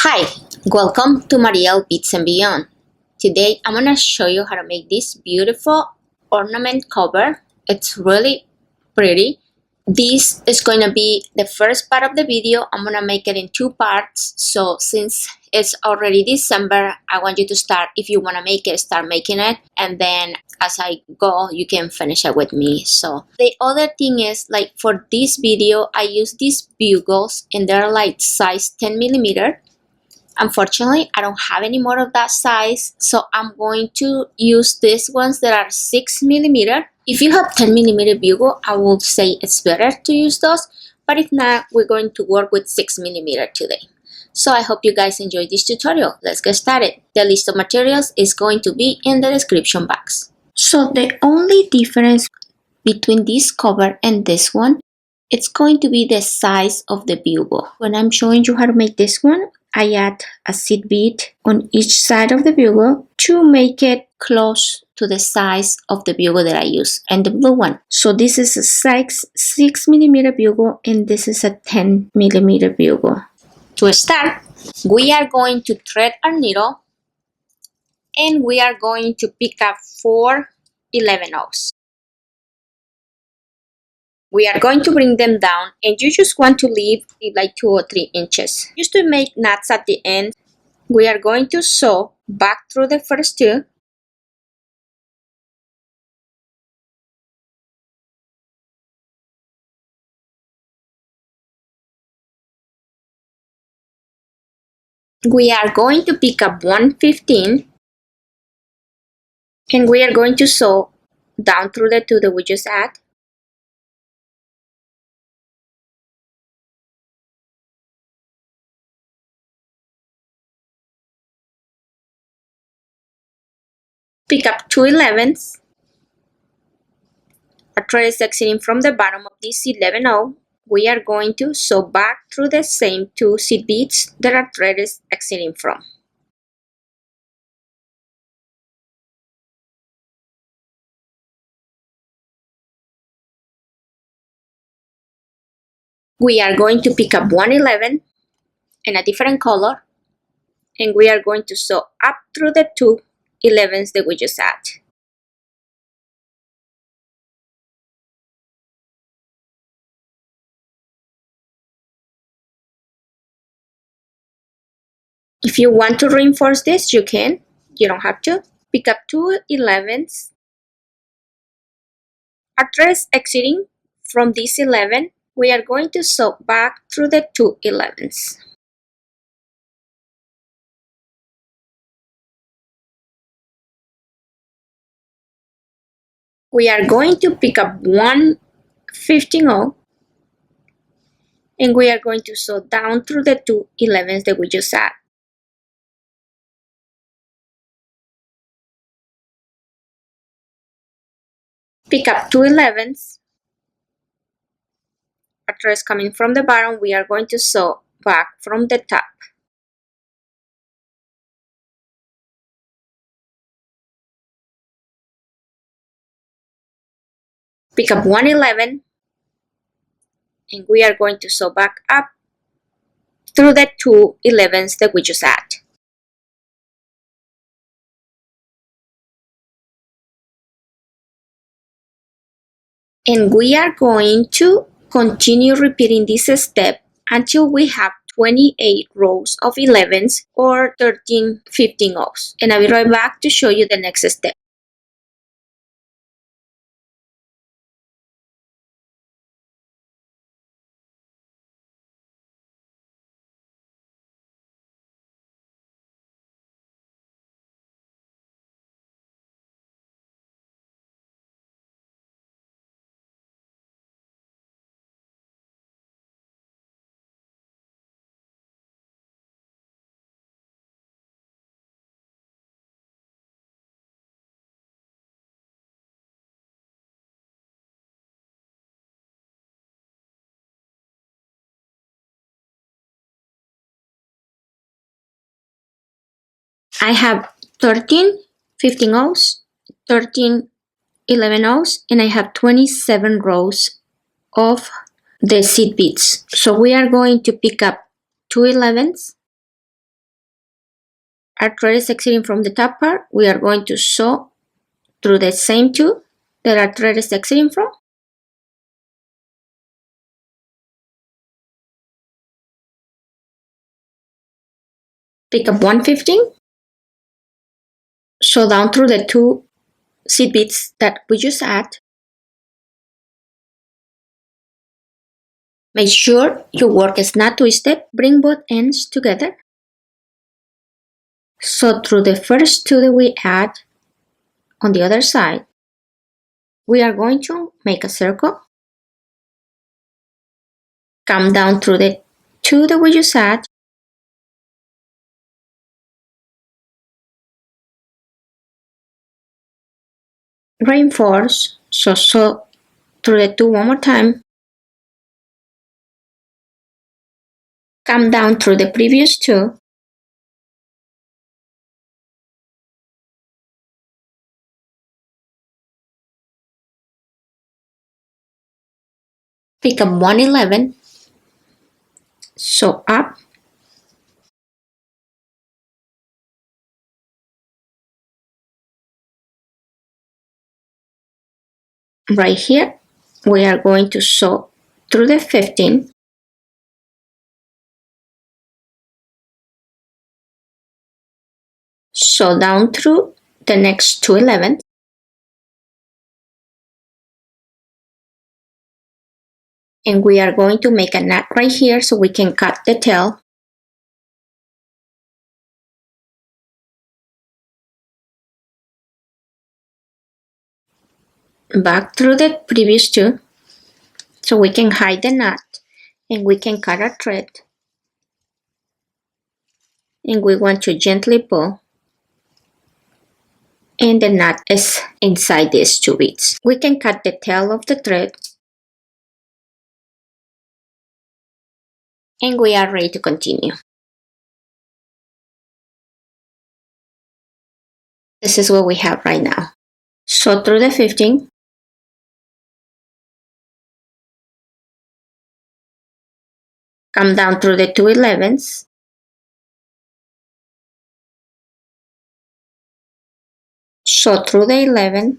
Hi, welcome to Mariel Beads and Beyond. Today I'm gonna show you how to make this beautiful ornament cover. It's really pretty. This is going to be the first part of the video. I'm gonna make it in two parts. So since it's already December, I want you to start, if you wanna make it, start making it. And then as I go, you can finish it with me. So the other thing is, like for this video, I use these bugles and they're like size 10 millimeter. Unfortunately, I don't have any more of that size, so I'm going to use these ones that are 6 millimeter. If you have 10 millimeter bugle, I would say it's better to use those, but if not, we're going to work with 6 millimeter today. So I hope you guys enjoyed this tutorial. Let's get started. The list of materials is going to be in the description box. So the only difference between this cover and this one, it's going to be the size of the bugle. When I'm showing you how to make this one, I add a seed bead on each side of the bugle to make it close to the size of the bugle that I use, and the blue one. So this is a 6 millimeter bugle and this is a 10 millimeter bugle. To start, we are going to thread our needle and we are going to pick up 4 11/0. We are going to bring them down, and you just want to leave like 2 or 3 inches. Just to make knots at the end, we are going to sew back through the first 2. We are going to pick up 115, and we are going to sew down through the 2 that we just add. Pick up 2 11s. Our thread is exiting from the bottom of this 11/0. We are going to sew back through the same 2 seed beads that our thread is exiting from. We are going to pick up 1 11 in a different color, and we are going to sew up through the 2 11s that we just add. If you want to reinforce this, you can. You don't have to. Pick up 2 11s. Our thread is exiting from this 11. We are going to sew back through the 2 11s. We are going to pick up 1 15/0, and we are going to sew down through the 2 11s that we just add. Pick up 2 11s. Our thread is coming from the bottom. We are going to sew back from the top. Pick up 1 11, and we are going to sew back up through the 2 11s that we just add. And we are going to continue repeating this step until we have 28 rows of 11s or 13 15/0. And I'll be right back to show you the next step. I have 13 15/0, 13 11/0, and I have 27 rows of the seed beads. So we are going to pick up 2 11s, Our thread is exiting from the top part. We are going to sew through the same two that our thread is exiting from. Pick up 115. Sew down through the two seed beads that we just add. Make sure your work is not twisted. Bring both ends together. Sew through the first two that we add on the other side. We are going to make a circle. Come down through the two that we just add. Reinforce. So sew through the two one more time. Come down through the previous two. Pick up 111. Sew up. Right here, we are going to sew through the 15. Sew down through the next two 11. And we are going to make a knot right here so we can cut the tail. Back through the previous two so we can hide the knot and we can cut our thread. And we want to gently pull. And the knot is inside these two beads. We can cut the tail of the thread. And we are ready to continue. This is what we have right now. Sew through the 15. Come down through the two 11s. Sew through the 11.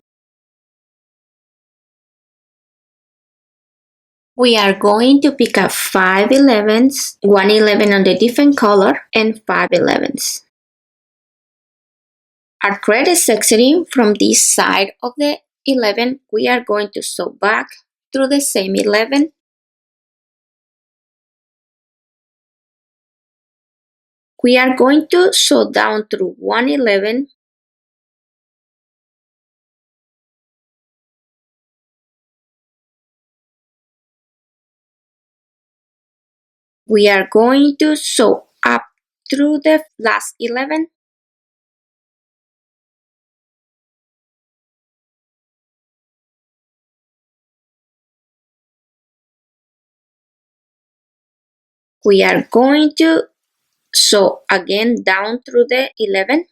We are going to pick up 5 11s, 1 11 on the different color, and 5 11s. Our thread is exiting from this side of the 11. We are going to sew back through the same 11. We are going to sew down through 1 11. We are going to sew up through the last 11. We are going to sew again down through the 11.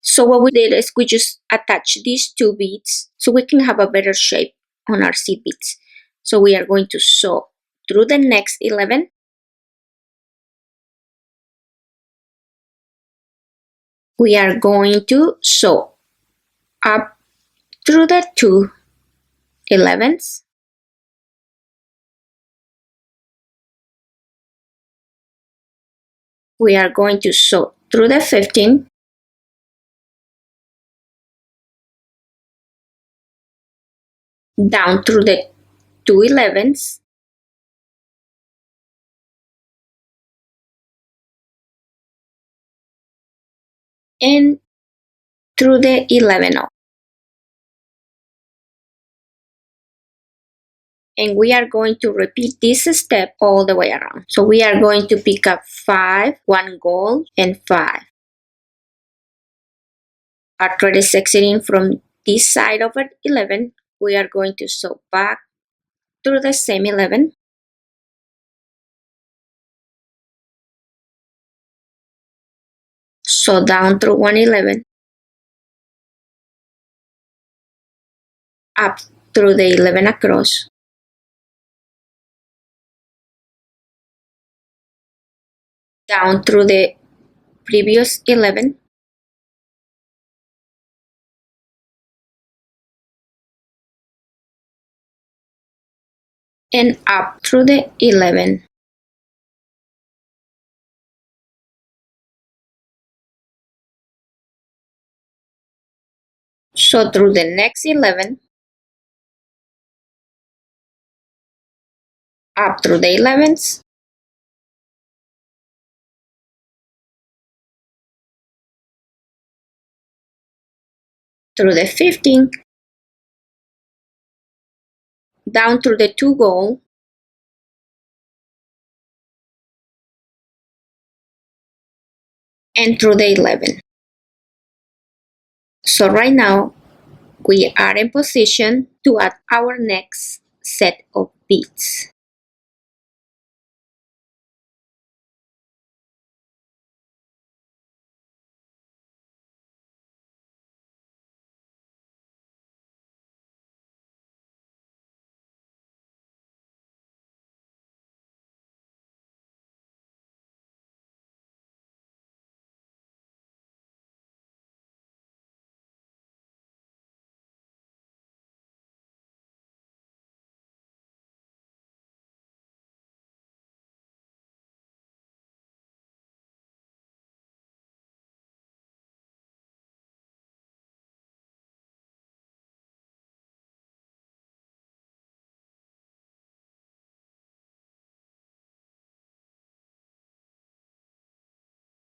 So what we did is we just attach these two beads so we can have a better shape on our seed beads. So we are going to sew through the next 11. We are going to sew up through the two 11s. We are going to sew through the 15. Down through the two 11s. And through the 11 off. And we are going to repeat this step all the way around. So we are going to pick up 5, 1 gold, and 5. Our thread is exiting from this side of it 11. We are going to sew back through the same 11. So down through 111, up through the 11 across, down through the previous 11, and up through the 11. So through the next 11, up through the 11s, through the 15, down through the 2 gold, and through the 11. So right now, we are in position to add our next set of beads.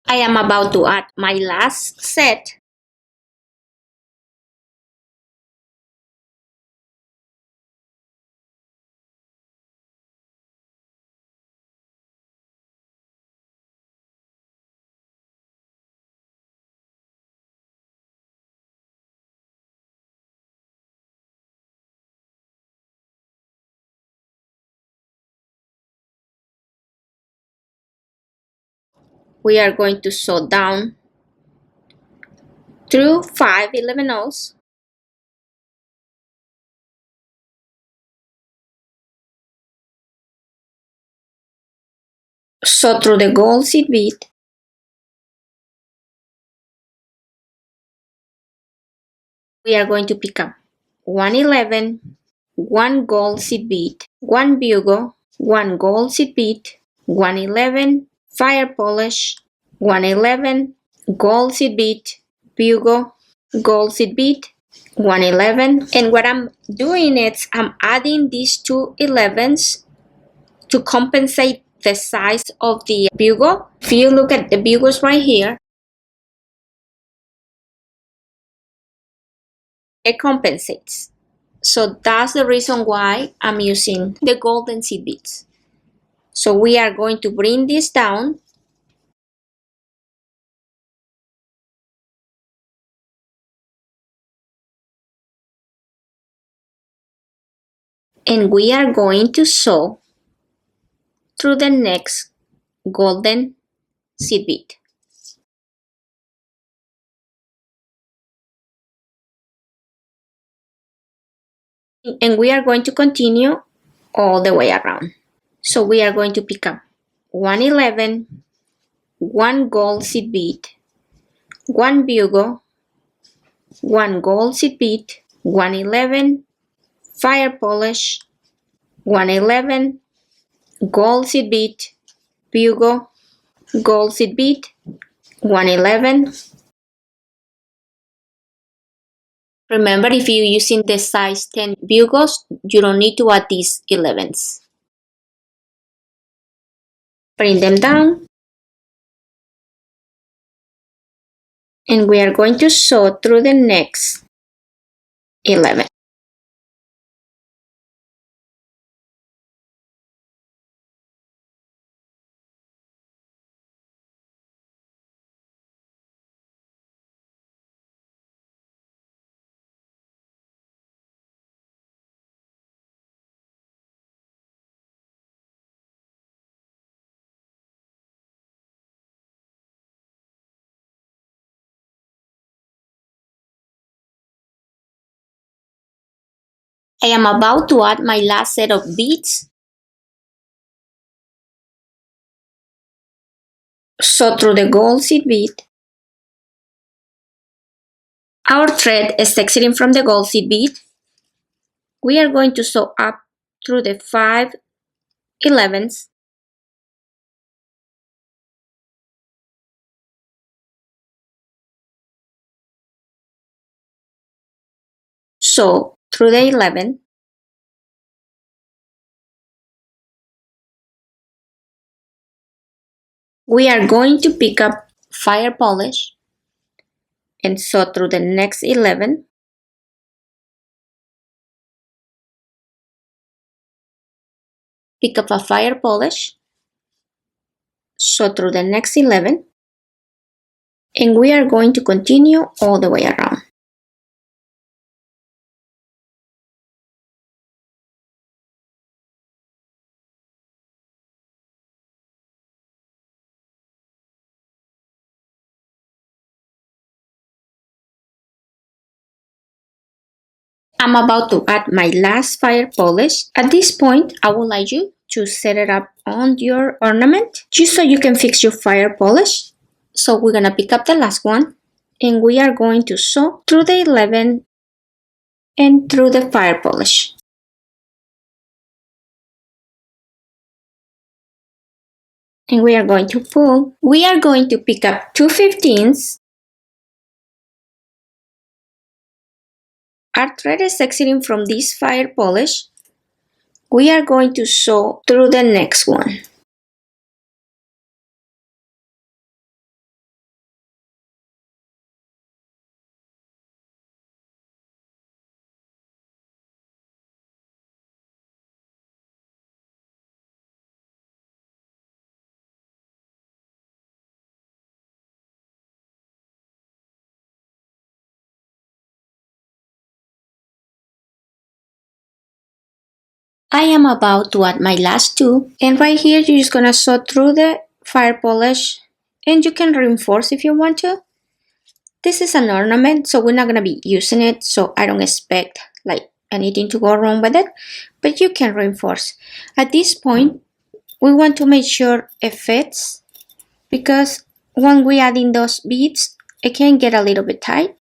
I am about to add my last set. We are going to sew down through 5 11 rows, sew through the gold seed bead, we are going to pick up 111, 1 gold seed bead, 1 bugle, 1 gold seed bead, 111, fire polish, 111, gold seed bead, bugle, gold seed bead, 111. And what I'm doing is I'm adding these two 11s to compensate the size of the bugle. If you look at the bugles right here, it compensates. So that's the reason why I'm using the golden seed beads. So we are going to bring this down and we are going to sew through the next golden seed bead. And we are going to continue all the way around. So we are going to pick up 111, 1 gold seed bead, 1 bugle, 1 gold seed bead, 111, fire polish, 111, gold seed bead, bugle, gold seed bead, 111. Remember, if you're using the size 10 bugles, you don't need to add these 11s. Bring them down. And we are going to sew through the next 11. I am about to add my last set of beads. Sew through the gold seed bead. Our thread is exiting from the gold seed bead. We are going to sew up through the 5/11ths. Sew through the 11. We are going to pick up Firepolish and sew through the next 11. Pick up a Firepolish, sew through the next 11, and we are going to continue all the way around. I'm about to add my last Firepolish. At this point, I would like you to set it up on your ornament just so you can fix your Firepolish. So we're gonna pick up the last one and we are going to sew through the 11 and through the Firepolish. And we are going to pull. We are going to pick up 2/15ths. Our thread is exiting from this Firepolish. We are going to sew through the next one. I am about to add my last two, and right here you're just gonna sew through the Firepolish, and you can reinforce if you want to. This is an ornament, so we're not gonna be using it, so I don't expect like anything to go wrong with it, but you can reinforce. At this point, we want to make sure it fits, because when we add in those beads, it can get a little bit tight.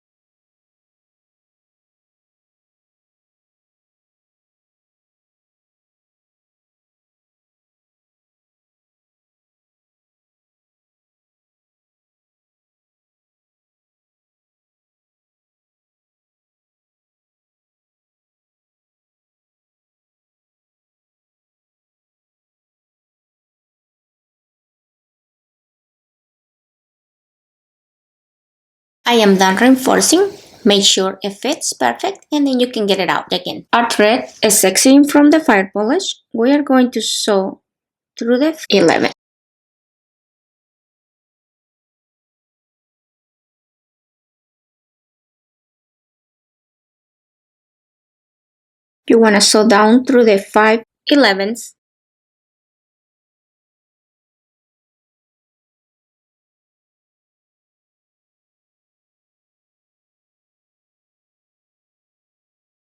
I am done reinforcing. Make sure it fits perfect and then you can get it out again. Our thread is exiting from the Firepolish. We are going to sew through the 11. You want to sew down through the 5/11ths.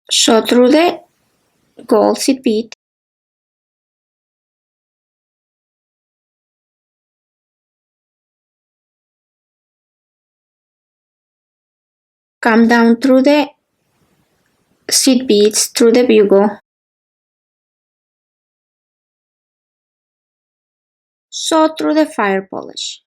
Sew through the gold seed bead. Come down through the seed beads through the bugle. Sew through the Firepolish.